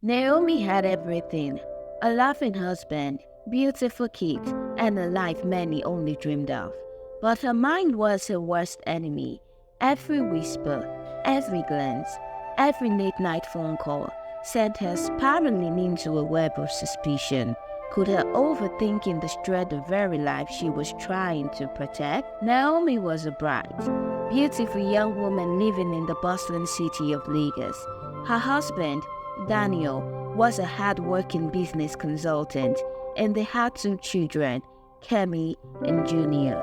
Naomi had everything: a loving husband, beautiful kids, and a life many only dreamed of. But her mind was her worst enemy. Every whisper, every glance, every late-night phone call sent her spiraling into a web of suspicion. Could her overthinking destroy the very life she was trying to protect? Naomi was a bright, beautiful young woman living in the bustling city of Lagos. Her husband, Daniel, was a hard-working business consultant, and they had two children, Kemi and Junior.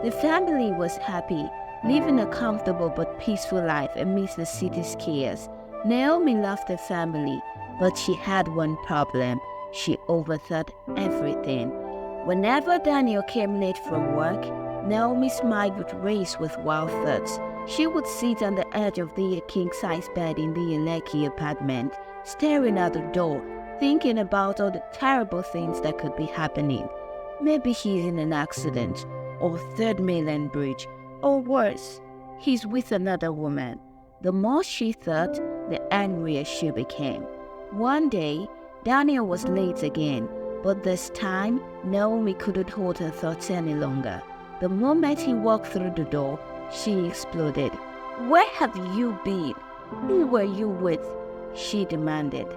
The family was happy, living a comfortable but peaceful life amidst the city's chaos. Naomi loved her family, but she had one problem: she overthought everything. Whenever Daniel came late from work, Naomi's mind would race with wild thoughts. She would sit on the edge of the king-size bed in the Eleki apartment, staring at the door, thinking about all the terrible things that could be happening. Maybe he's in an accident, or Third Mainland Bridge, or worse, he's with another woman. The more she thought, the angrier she became. One day, Daniel was late again, but this time, Naomi couldn't hold her thoughts any longer. The moment he walked through the door, she exploded. "Where have you been? Who were you with?" she demanded.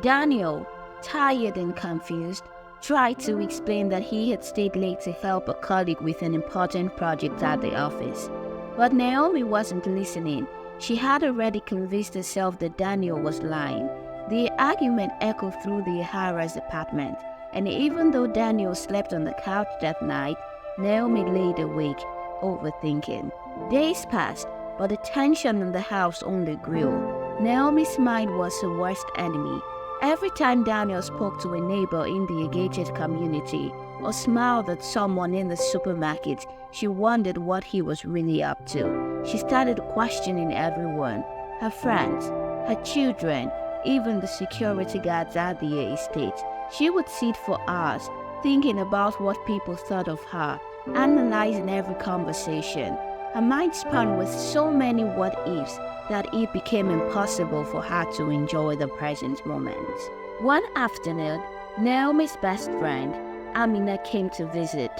Daniel, tired and confused, tried to explain that he had stayed late to help a colleague with an important project at the office. But Naomi wasn't listening. She had already convinced herself that Daniel was lying. The argument echoed through the Ihara's apartment, and even though Daniel slept on the couch that night, Naomi laid awake, overthinking. Days passed, but the tension in the house only grew. Naomi's mind was her worst enemy. Every time Daniel spoke to a neighbor in the gated community or smiled at someone in the supermarket, she wondered what he was really up to. She started questioning everyone: her friends, her children, even the security guards at the estate. She would sit for hours, thinking about what people thought of her, analyzing every conversation. Her mind spun with so many what-ifs that it became impossible for her to enjoy the present moment. One afternoon, Naomi's best friend, Amina, came to visit.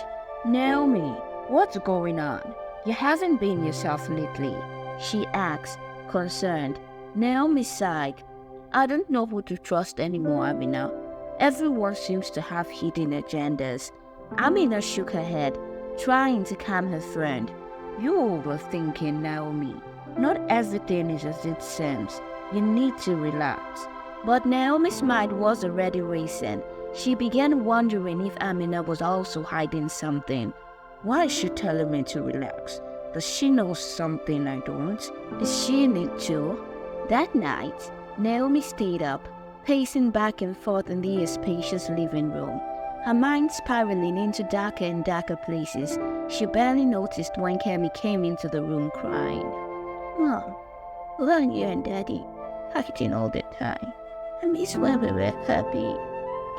"Naomi, what's going on? You haven't been yourself lately," she asked, concerned. Naomi sighed. "I don't know who to trust anymore, Amina. Everyone seems to have hidden agendas." Amina shook her head, trying to calm her friend. "You're overthinking, Naomi. Not everything is as it seems. You need to relax." But Naomi's mind was already racing. She began wondering if Amina was also hiding something. Why is she telling me to relax? Does she know something I don't? Is she in it too? That night, Naomi stayed up, pacing back and forth in the spacious living room, her mind spiraling into darker and darker places. She barely noticed when Kemi came into the room crying. "Mom, why are you and Daddy acting all the time? I miss when we were happy,"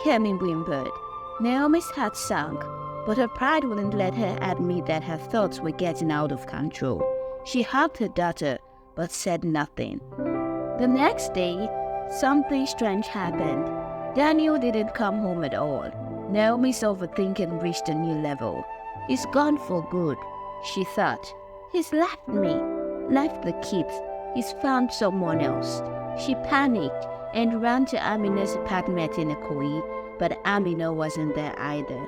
Kemi whimpered. Naomi's heart sank, but her pride wouldn't let her admit that her thoughts were getting out of control. She hugged her daughter, but said nothing. The next day, something strange happened. Daniel didn't come home at all. Naomi's overthinking reached a new level. "He's gone for good," she thought. "He's left me, left the kids. He's found someone else." She panicked and ran to Amina's apartment in Ikoyi, but Amina wasn't there either.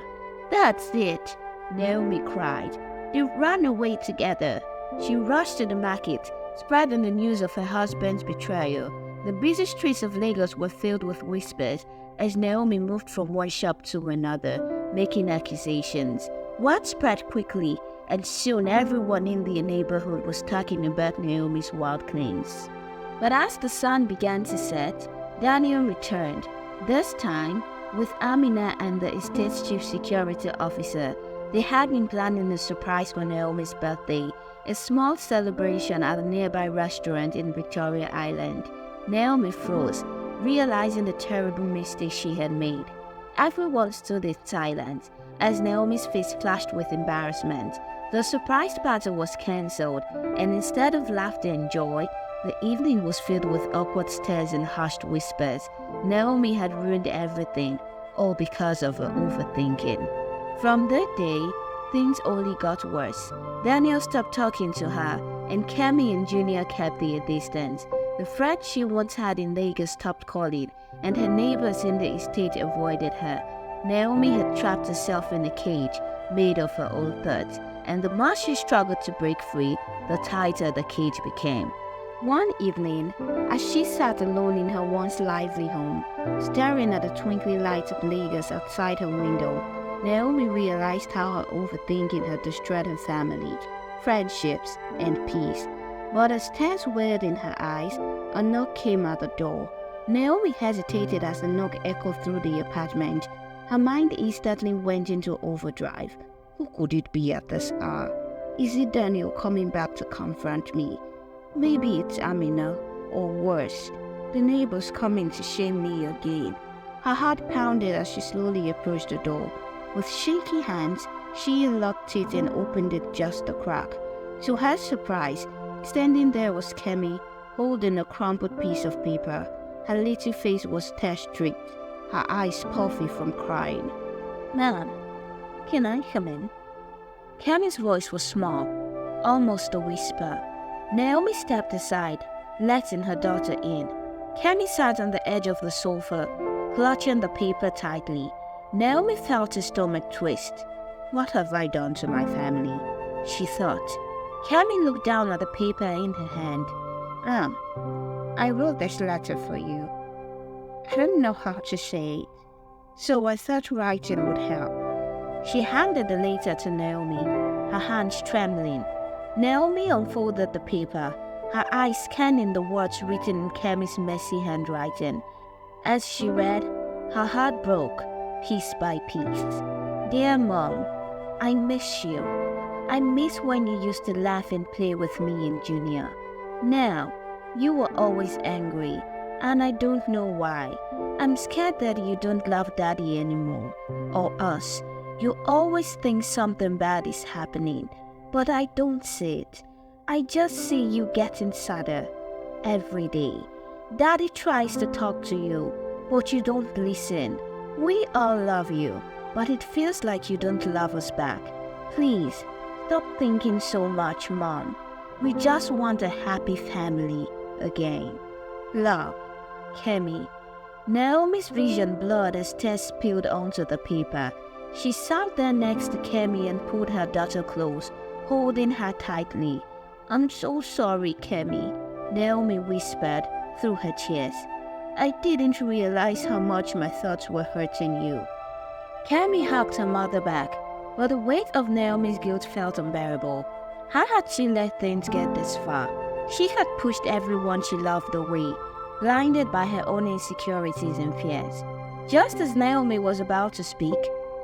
"That's it," Naomi cried. "They ran away together." She rushed to the market, spreading the news of her husband's betrayal. The busy streets of Lagos were filled with whispers as Naomi moved from one shop to another, making accusations. Word spread quickly, and soon everyone in the neighborhood was talking about Naomi's wild claims. But as the sun began to set, Daniel returned, this time with Amina and the estate's chief security officer. They had been planning a surprise for Naomi's birthday, a small celebration at a nearby restaurant in Victoria Island. Naomi froze, realizing the terrible mistake she had made. Everyone stood in silence as Naomi's face flashed with embarrassment. The surprise party was cancelled, and instead of laughter and joy, The evening was filled with awkward stares and hushed whispers. Naomi had ruined everything, all because of her overthinking. From that day, things only got worse. Daniel stopped talking to her, and Kemi and Junior kept their distance. The friends she once had in Lagos stopped calling, and her neighbors in the estate avoided her. Naomi had trapped herself in a cage made of her own thoughts, and the more she struggled to break free, the tighter the cage became. One evening, as she sat alone in her once lively home, staring at the twinkling lights of Lagos outside her window, Naomi realized how her overthinking had destroyed her family, friendships, and peace. But as tears welled in her eyes, a knock came at the door. Naomi hesitated as the knock echoed through the apartment. Her mind instantly went into overdrive. Who could it be at this hour? Is it Daniel coming back to confront me? Maybe it's Amina, or worse, the neighbors coming to shame me again. Her heart pounded as she slowly approached the door. With shaky hands, she unlocked it and opened it just a crack. To her surprise, standing there was Kemi, holding a crumpled piece of paper. Her little face was tear-streaked, her eyes puffy from crying. "Ma'am, can I come in?" Kemi's voice was small, almost a whisper. Naomi stepped aside, letting her daughter in. Kemi sat on the edge of the sofa, clutching the paper tightly. Naomi felt her stomach twist. "What have I done to my family?" she thought. Kemi looked down at the paper in her hand. I wrote this letter for you. I don't know how to say it, so I thought writing would help." She handed the letter to Naomi, her hands trembling. Naomi unfolded the paper, her eyes scanning the words written in Kemi's messy handwriting. As she read, her heart broke, piece by piece. "Dear Mom, I miss you. I miss when you used to laugh and play with me and Junior. Now, you were always angry, and I don't know why. I'm scared that you don't love Daddy anymore, or us. You always think something bad is happening, but I don't see it. I just see you getting sadder every day. Daddy tries to talk to you, but you don't listen. We all love you, but it feels like you don't love us back. Please, stop thinking so much, Mom. We just want a happy family again. Love, Kemi." Naomi's vision blurred as tears spilled onto the paper. She sat there next to Kemi and pulled her daughter close, holding her tightly. "I'm so sorry, Kemi," Naomi whispered through her tears. "I didn't realize how much my thoughts were hurting you." Kemi hugged her mother back, but the weight of Naomi's guilt felt unbearable. How had she let things get this far? She had pushed everyone she loved away, blinded by her own insecurities and fears. Just as Naomi was about to speak,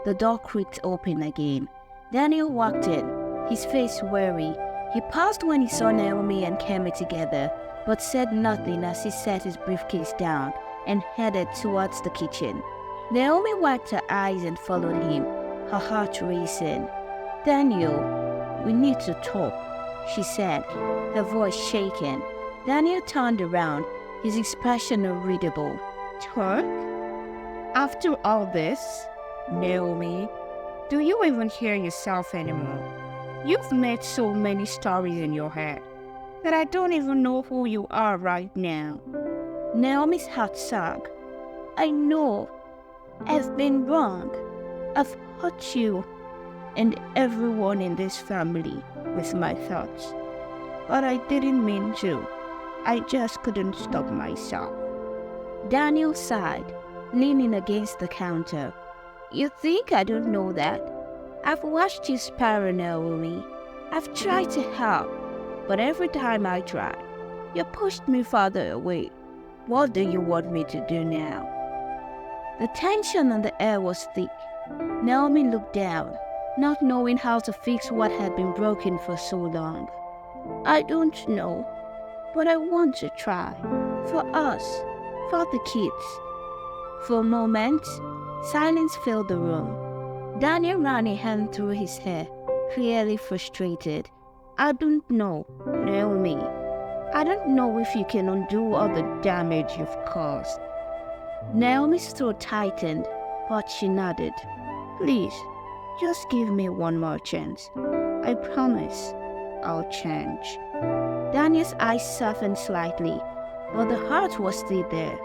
the door creaked open again. Daniel walked in, his face weary. He paused when he saw Naomi and Kemi together, but said nothing as he set his briefcase down and headed towards the kitchen. Naomi wiped her eyes and followed him, her heart racing. "Daniel, we need to talk," she said, her voice shaking. Daniel turned around, his expression unreadable. "Talk? After all this? Naomi, do you even hear yourself anymore? You've made so many stories in your head that I don't even know who you are right now." Naomi's heart sank. "I know. I've been wrong. I've hurt you and everyone in this family with my thoughts. But I didn't mean to. I just couldn't stop myself." Daniel sighed, leaning against the counter. "You think I don't know that? I've watched you spiral, Naomi. I've tried to help, but every time I try, you pushed me farther away. What do you want me to do now?" The tension in the air was thick. Naomi looked down, not knowing how to fix what had been broken for so long. "I don't know, but I want to try. For us, for the kids." For a moment, silence filled the room. Daniel ran a hand through his hair, clearly frustrated. "I don't know, Naomi. I don't know if you can undo all the damage you've caused. Naomi's throat tightened, but she nodded. Please, just give me one more chance. I promise I'll change. Daniel's eyes softened slightly, but the heart was still there.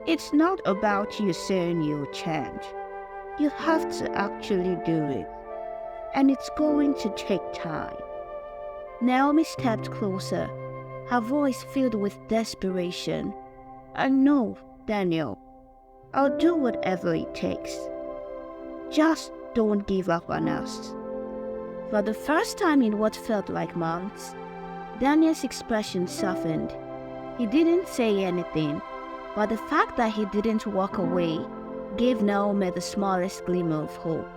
It's not about you saying you'll change. You have to actually do it. And it's going to take time. Naomi stepped closer, her voice filled with desperation. I know, Daniel. I'll do whatever it takes. Just don't give up on us. For the first time in what felt like months, Daniel's expression softened. He didn't say anything, but the fact that he didn't walk away gave Naomi the smallest glimmer of hope.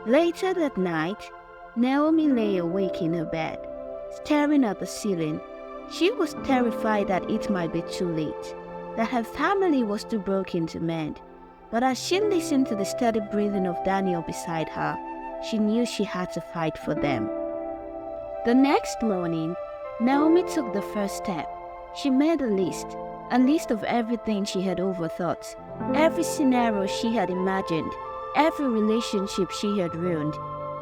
Later that night, Naomi lay awake in her bed, staring at the ceiling. She was terrified that it might be too late, that her family was too broken to mend. But as she listened to the steady breathing of Daniel beside her, she knew she had to fight for them. The next morning, Naomi took the first step. She made a list of everything she had overthought, every scenario she had imagined, every relationship she had ruined.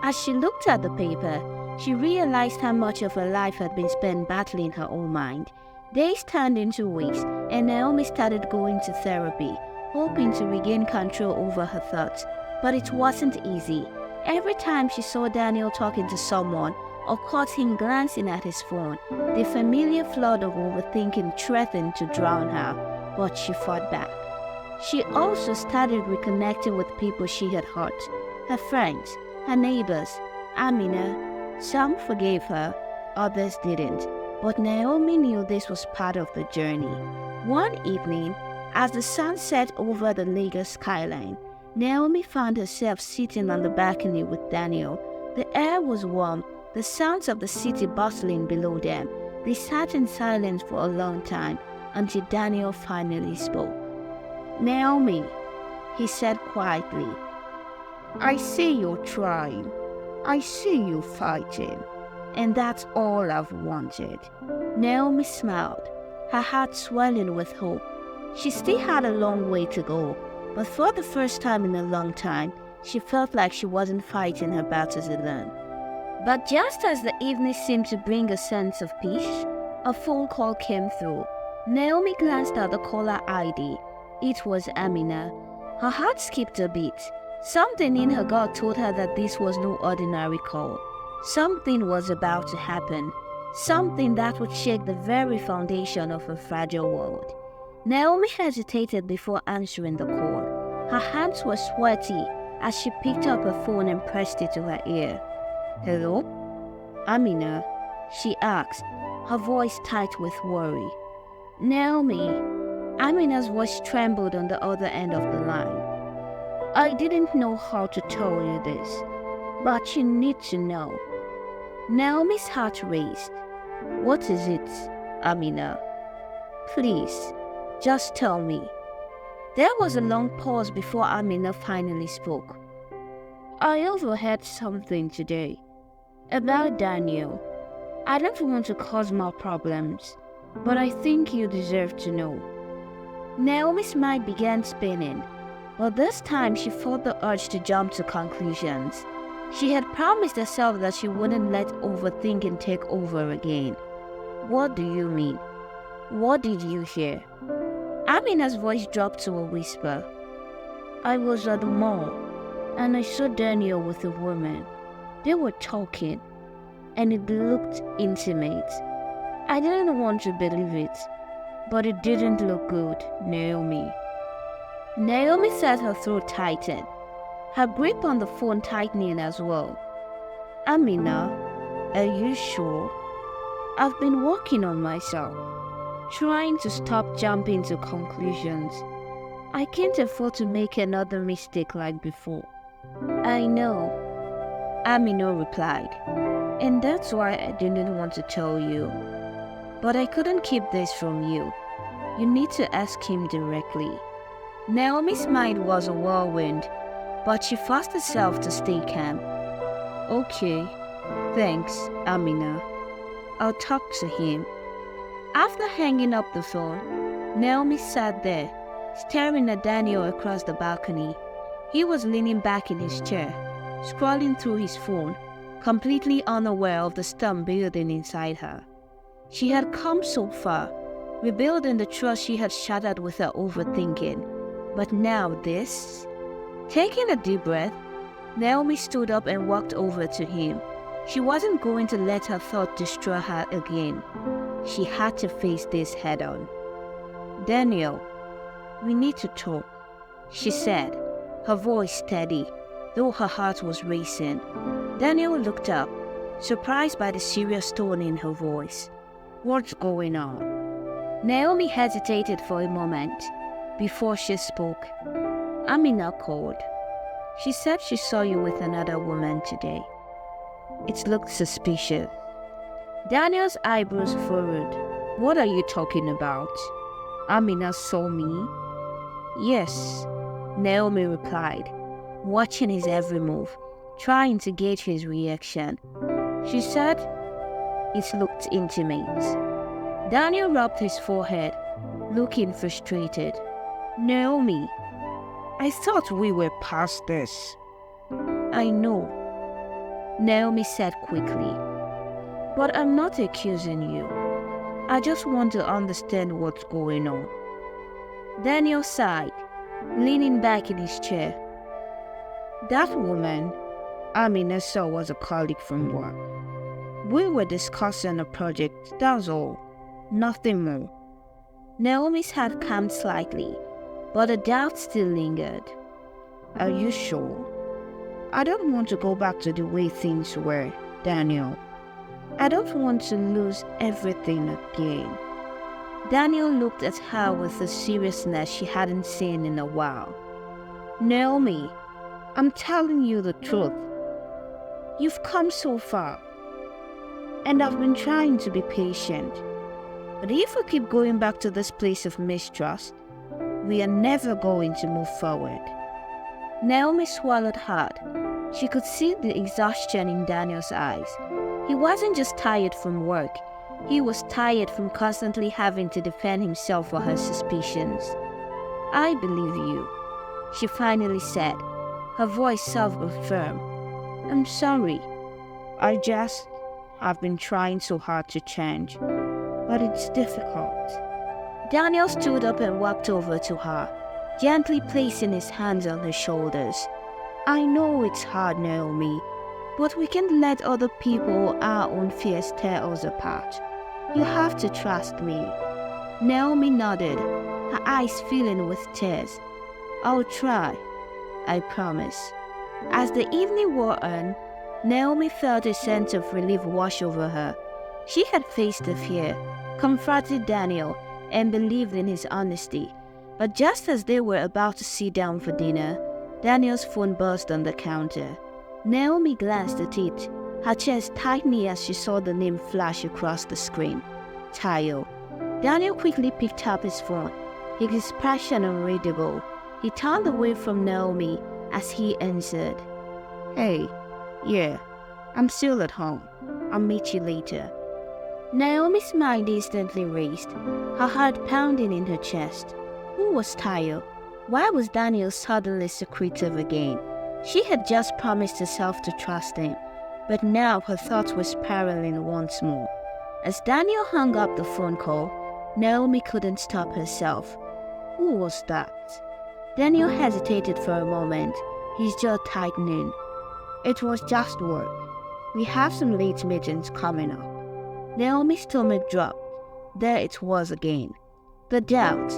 As she looked at the paper, she realized how much of her life had been spent battling her own mind. Days turned into weeks, and Naomi started going to therapy, hoping to regain control over her thoughts. But it wasn't easy. Every time she saw Daniel talking to someone or caught him glancing at his phone, the familiar flood of overthinking threatened to drown her, but she fought back. She also started reconnecting with people she had hurt, her friends, her neighbors. Amina, some forgave her, others didn't, but Naomi knew this was part of the journey. One evening, as the sun set over the Lagos skyline, Naomi found herself sitting on the balcony with Daniel. The air was warm, the sounds of the city bustling below them. They sat in silence for a long time until Daniel finally spoke. Naomi, he said quietly, I see you're trying. I see you fighting. And that's all I've wanted. Naomi smiled, her heart swelling with hope. She still had a long way to go, but for the first time in a long time, she felt like she wasn't fighting her battles alone. But just as the evening seemed to bring a sense of peace, a phone call came through. Naomi glanced at the caller ID. It was Amina. Her heart skipped a beat. Something in her gut told her that this was no ordinary call. Something was about to happen. Something that would shake the very foundation of her fragile world. Naomi hesitated before answering the call. Her hands were sweaty as she picked up her phone and pressed it to her ear. Hello? Amina, she asked, her voice tight with worry. Naomi. Amina's voice trembled on the other end of the line. I didn't know how to tell you this, but you need to know. Naomi's heart raced. What is it, Amina? Please, just tell me. There was a long pause before Amina finally spoke. I overheard something today about Daniel. I don't want to cause more problems, but I think you deserve to know. Naomi's mind began spinning, but this time she fought the urge to jump to conclusions. She had promised herself that she wouldn't let overthinking take over again. What do you mean? What did you hear? Amina's voice dropped to a whisper. I was at the mall, and I saw Daniel with a woman. They were talking, and it looked intimate. I didn't want to believe it, but it didn't look good, Naomi. Naomi felt her throat tighten, her grip on the phone tightening as well. Amina, are you sure? I've been working on myself, trying to stop jumping to conclusions. I can't afford to make another mistake like before. I know, Amina replied, and that's why I didn't want to tell you. But I couldn't keep this from you. You need to ask him directly. Naomi's mind was a whirlwind, but she forced herself to stay calm. Okay, thanks, Amina. I'll talk to him. After hanging up the phone, Naomi sat there, staring at Daniel across the balcony. He was leaning back in his chair, scrolling through his phone, completely unaware of the storm building inside her. She had come so far, rebuilding the trust she had shattered with her overthinking. But now this? Taking a deep breath, Naomi stood up and walked over to him. She wasn't going to let her thought destroy her again. She had to face this head on. "Daniel, we need to talk," she said, her voice steady, though her heart was racing. Daniel looked up, surprised by the serious tone in her voice. "What's going on?" Naomi hesitated for a moment before she spoke. "Amina called. She said she saw you with another woman today. It looked suspicious." Daniel's eyebrows furrowed. "What are you talking about? Amina saw me?" "Yes," Naomi replied, watching his every move, trying to gauge his reaction. She said it looked intimate. Daniel rubbed his forehead, looking frustrated. "Naomi, I thought we were past this." "I know," Naomi said quickly. "But I'm not accusing you. I just want to understand what's going on." Daniel sighed, leaning back in his chair. "That woman Amina saw was a colleague from work. We were discussing a project, that's all. Nothing more." Naomi's heart calmed slightly, but a doubt still lingered. "Are you sure? I don't want to go back to the way things were, Daniel. I don't want to lose everything again." Daniel looked at her with a seriousness she hadn't seen in a while. "Naomi, I'm telling you the truth. You've come so far, and I've been trying to be patient. But if we keep going back to this place of mistrust, we are never going to move forward." Naomi swallowed hard. She could see the exhaustion in Daniel's eyes. He wasn't just tired from work. He was tired from constantly having to defend himself for her suspicions. "I believe you," she finally said, her voice soft but firm. "I'm sorry. I've been trying so hard to change, but it's difficult." Daniel stood up and walked over to her, gently placing his hands on her shoulders. "I know it's hard, Naomi, but we can't let other people or our own fears tear us apart. You have to trust me." Naomi nodded, her eyes filling with tears. "I'll try, I promise." As the evening wore on, Naomi felt a sense of relief wash over her. She had faced the fear, confronted Daniel, and believed in his honesty. But just as they were about to sit down for dinner, Daniel's phone buzzed on the counter. Naomi glanced at it, her chest tightening as she saw the name flash across the screen. Tayo. Daniel quickly picked up his phone, his expression unreadable. He turned away from Naomi as he answered. "Hey, yeah, I'm still at home. I'll meet you later." Naomi's mind instantly raced, her heart pounding in her chest. Who was Tayo? Why was Daniel suddenly secretive again? She had just promised herself to trust him, but now her thoughts were spiraling once more. As Daniel hung up the phone call, Naomi couldn't stop herself. Who was that? Daniel hesitated for a moment, his jaw tightening. It was just work. We have some late meetings coming up. Naomi's stomach dropped. There it was again. The doubt,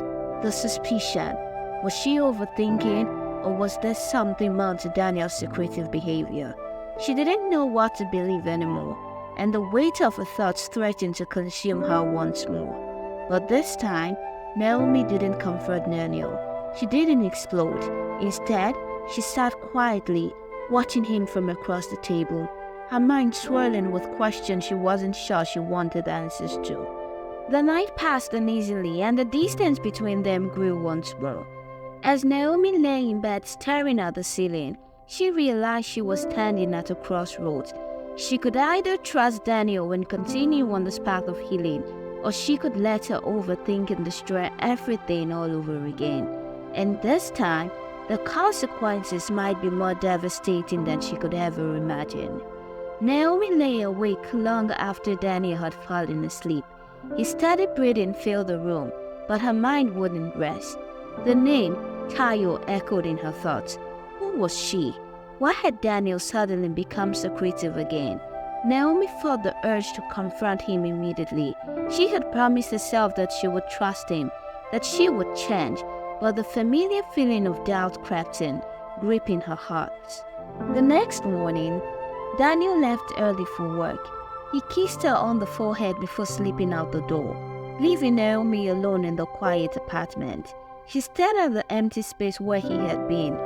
the suspicion. Was she overthinking, or was there something more to Daniel's secretive behavior? She didn't know what to believe anymore, and the weight of her thoughts threatened to consume her once more. But this time, Naomi didn't comfort Daniel. She didn't explode. Instead, she sat quietly, watching him from across the table, her mind swirling with questions she wasn't sure she wanted answers to. The night passed uneasily, and the distance between them grew once more. As Naomi lay in bed staring at the ceiling, she realized she was standing at a crossroads. She could either trust Daniel and continue on this path of healing, or she could let her overthink and destroy everything all over again. And this time, the consequences might be more devastating than she could ever imagine. Naomi lay awake long after Daniel had fallen asleep. His steady breathing filled the room, but her mind wouldn't rest. The name, Tayo, echoed in her thoughts. Who was she? Why had Daniel suddenly become secretive again? Naomi felt the urge to confront him immediately. She had promised herself that she would trust him, that she would change, but the familiar feeling of doubt crept in, gripping her heart. The next morning, Daniel left early for work. He kissed her on the forehead before slipping out the door, leaving Naomi alone in the quiet apartment. She stared at the empty space where he had been,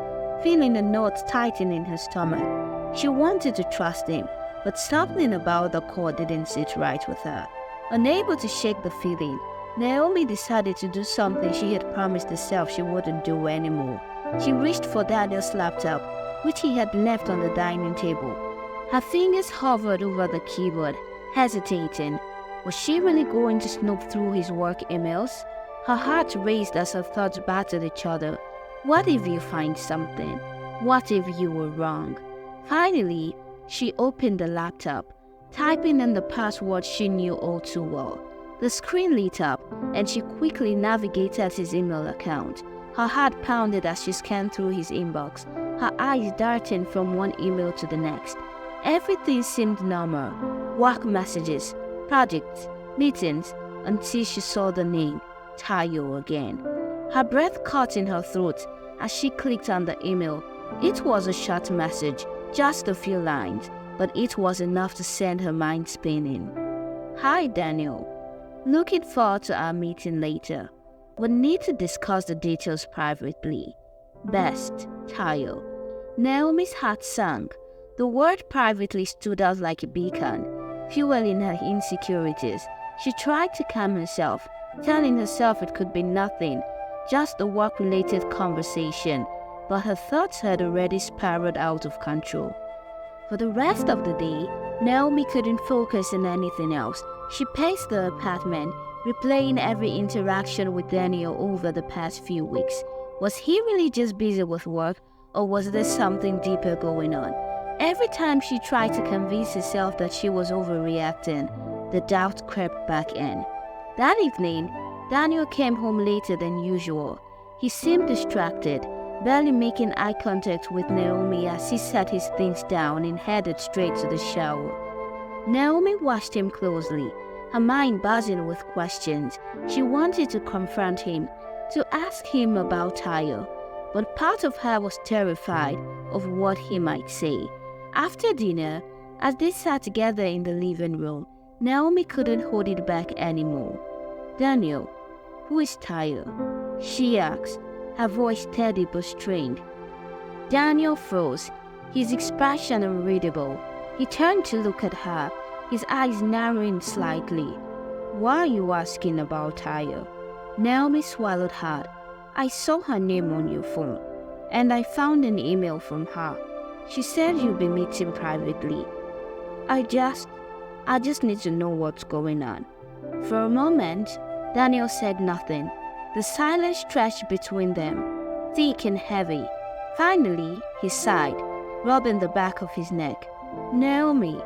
feeling a knot tighten in her stomach. She wanted to trust him, but something about the core didn't sit right with her. Unable to shake the feeling, Naomi decided to do something she had promised herself she wouldn't do anymore. She reached for Daniel's laptop, which he had left on the dining table. Her fingers hovered over the keyboard, hesitating. Was she really going to snoop through his work emails? Her heart raced as her thoughts battered each other. What if you find something? What if you were wrong? Finally, she opened the laptop, typing in the password she knew all too well. The screen lit up, and she quickly navigated his email account. Her heart pounded as she scanned through his inbox, her eyes darting from one email to the next. Everything seemed normal. Work messages, projects, meetings, until she saw the name, Tayo, again. Her breath caught in her throat as she clicked on the email. It was a short message, just a few lines, but it was enough to send her mind spinning. Hi, Daniel. Looking forward to our meeting later. We need to discuss the details privately. Best, Tayo. Naomi's heart sank. The word privately stood out like a beacon, fueling her insecurities. She tried to calm herself, telling herself it could be nothing, just a work-related conversation, but her thoughts had already spiraled out of control. For the rest of the day, Naomi couldn't focus on anything else. She paced the apartment, replaying every interaction with Daniel over the past few weeks. Was he really just busy with work, or was there something deeper going on? Every time she tried to convince herself that she was overreacting, the doubt crept back in. That evening, Daniel came home later than usual. He seemed distracted, barely making eye contact with Naomi as he set his things down and headed straight to the shower. Naomi watched him closely, her mind buzzing with questions. She wanted to confront him, to ask him about Tayo, but part of her was terrified of what he might say. After dinner, as they sat together in the living room, Naomi couldn't hold it back anymore. Daniel, who is Tayo? She asked, her voice steady but strained. Daniel froze, his expression unreadable. He turned to look at her, his eyes narrowing slightly. Why are you asking about Tayo? Naomi swallowed hard. I saw her name on your phone, and I found an email from her. She said you'll be meeting privately. I just need to know what's going on. For a moment, Daniel said nothing. The silence stretched between them, thick and heavy. Finally, he sighed, rubbing the back of his neck. Naomi,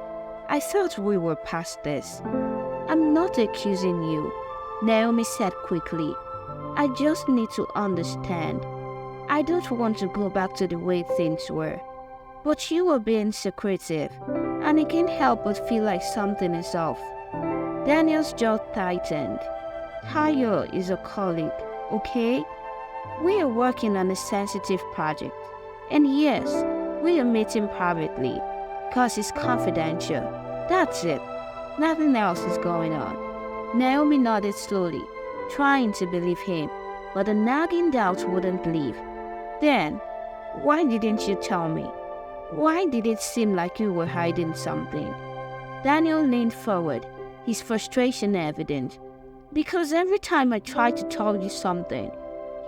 I thought we were past this. I'm not accusing you, Naomi said quickly. I just need to understand. I don't want to go back to the way things were. But you were being secretive, and I can't help but feel like something is off. Daniel's jaw tightened. Tayo is a colleague, okay? We are working on a sensitive project. And yes, we are meeting privately, because it's confidential. That's it. Nothing else is going on. Naomi nodded slowly, trying to believe him, but the nagging doubt wouldn't leave. Then, why didn't you tell me? Why did it seem like you were hiding something? Daniel leaned forward, his frustration evident. Because every time I try to tell you something,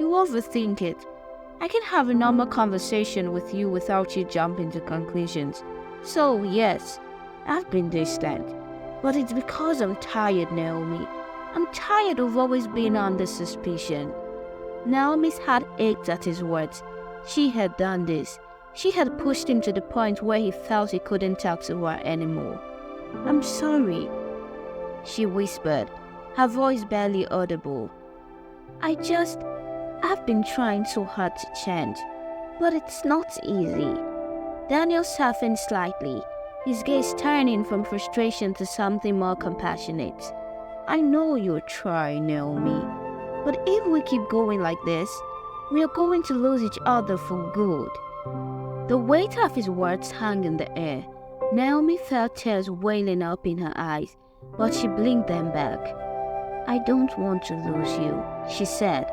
you overthink it. I can have a normal conversation with you without you jumping to conclusions. So yes, I've been distant. But it's because I'm tired, Naomi. I'm tired of always being under suspicion. Naomi's heart ached at his words. She had done this. She had pushed him to the point where he felt he couldn't talk to her anymore. I'm sorry, she whispered, her voice barely audible. I've been trying so hard to change, but it's not easy. Daniel softened slightly, his gaze turning from frustration to something more compassionate. I know you're trying, Naomi, but if we keep going like this, we are going to lose each other for good. The weight of his words hung in the air. Naomi felt tears welling up in her eyes, but she blinked them back. I don't want to lose you, she said,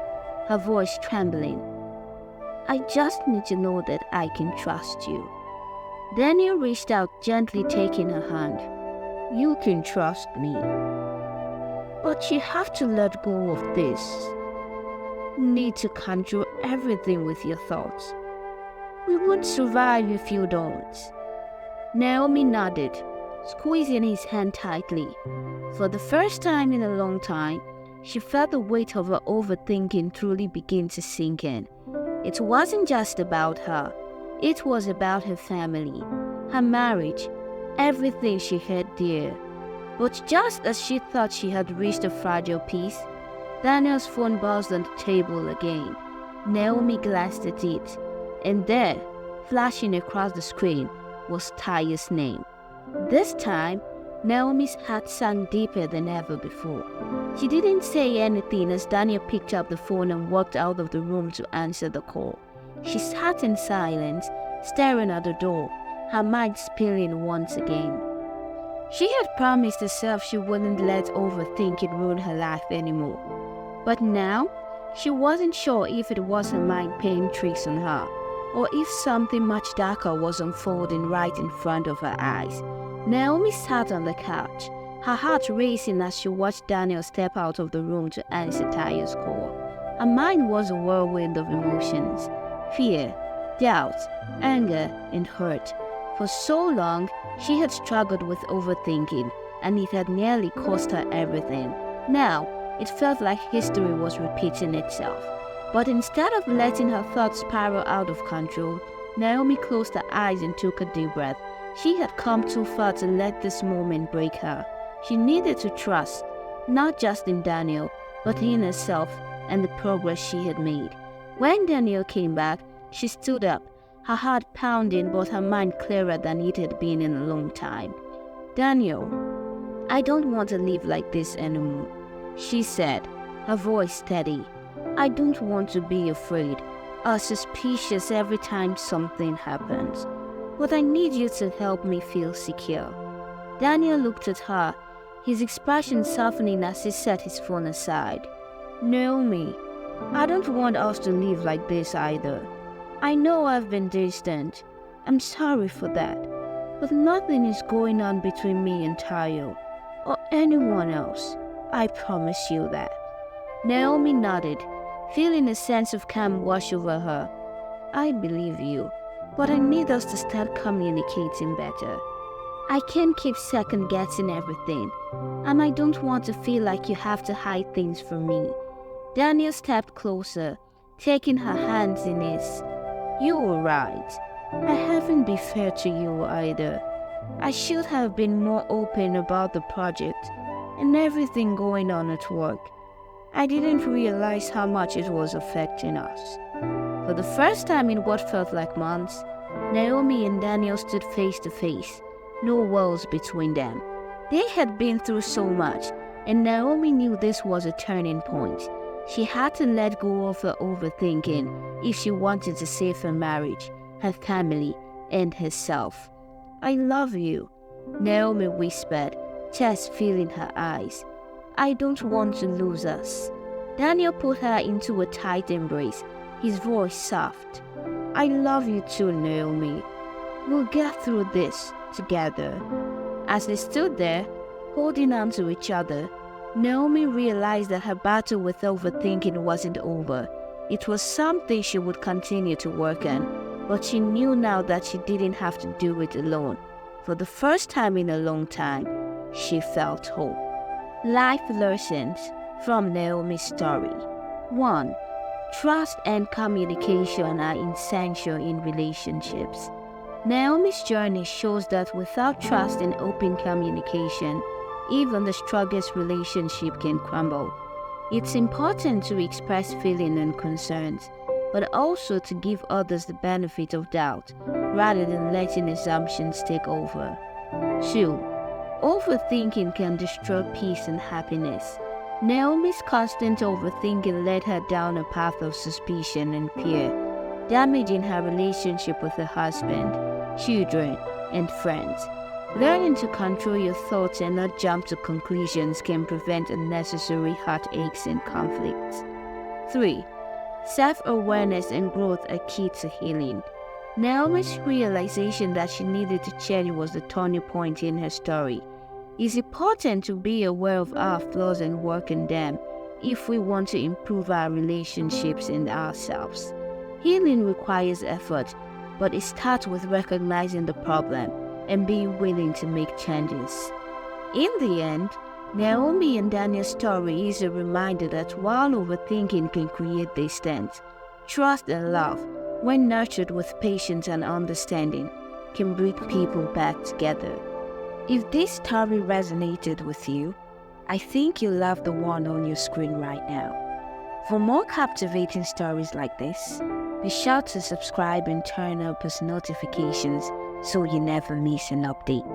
her voice trembling. I just need to know that I can trust you. Daniel reached out, gently taking her hand. You can trust me. But you have to let go of this. You need to control everything with your thoughts. We won't survive if you don't. Naomi nodded, squeezing his hand tightly. For the first time in a long time, she felt the weight of her overthinking truly begin to sink in. It wasn't just about her. It was about her family, her marriage, everything she had dear. But just as she thought she had reached a fragile peace, Daniel's phone buzzed on the table again. Naomi glanced at it, and there, flashing across the screen, was Taya's name. This time, Naomi's heart sank deeper than ever before. She didn't say anything as Daniel picked up the phone and walked out of the room to answer the call. She sat in silence, staring at the door, her mind spinning once again. She had promised herself she wouldn't let overthinking ruin her life anymore. But now, she wasn't sure if it was her mind playing tricks on her, or if something much darker was unfolding right in front of her eyes. Naomi sat on the couch, her heart racing as she watched Daniel step out of the room to answer Taya's call. Her mind was a whirlwind of emotions: fear, doubt, anger, and hurt. For so long, she had struggled with overthinking, and it had nearly cost her everything. Now, it felt like history was repeating itself. But instead of letting her thoughts spiral out of control, Naomi closed her eyes and took a deep breath. She had come too far to let this moment break her. She needed to trust, not just in Daniel, but in herself and the progress she had made. When Daniel came back, she stood up, her heart pounding but her mind clearer than it had been in a long time. Daniel, I don't want to live like this anymore, she said, her voice steady. I don't want to be afraid or suspicious every time something happens, but I need you to help me feel secure. Daniel looked at her, his expression softening as he set his phone aside. Naomi, I don't want us to live like this either. I know I've been distant. I'm sorry for that. But nothing is going on between me and Tayo, or anyone else. I promise you that. Naomi nodded, feeling a sense of calm wash over her. I believe you, but I need us to start communicating better. I can't keep second-guessing everything, and I don't want to feel like you have to hide things from me. Daniel stepped closer, taking her hands in his. You were right. I haven't been fair to you either. I should have been more open about the project and everything going on at work. I didn't realize how much it was affecting us. For the first time in what felt like months, Naomi and Daniel stood face to face, no walls between them. They had been through so much, and Naomi knew this was a turning point. She had to let go of her overthinking if she wanted to save her marriage, her family, and herself. I love you, Naomi whispered, tears filling her eyes. I don't want to lose us. Daniel put her into a tight embrace, his voice soft. I love you too, Naomi. We'll get through this together. As they stood there, holding on to each other, Naomi realized that her battle with overthinking wasn't over. It was something she would continue to work on, but she knew now that she didn't have to do it alone. For the first time in a long time, she felt hope. Life lessons from Naomi's story. 1. Trust and communication are essential in relationships. Naomi's journey shows that without trust and open communication, even the strongest relationship can crumble. It's important to express feelings and concerns, but also to give others the benefit of doubt, rather than letting assumptions take over. 2. Overthinking can destroy peace and happiness. Naomi's constant overthinking led her down a path of suspicion and fear, damaging her relationship with her husband, children, and friends. Learning to control your thoughts and not jump to conclusions can prevent unnecessary heartaches and conflicts. 3. Self-awareness and growth are key to healing. Naomi's realization that she needed to change was the turning point in her story. It's important to be aware of our flaws and work on them if we want to improve our relationships and ourselves. Healing requires effort, but it starts with recognizing the problem and being willing to make changes. In the end, Naomi and Daniel's story is a reminder that while overthinking can create distance, trust and love, when nurtured with patience and understanding, can bring people back together. If this story resonated with you, I think you'll love the one on your screen right now. For more captivating stories like this, be sure to subscribe and turn on post notifications so you never miss an update.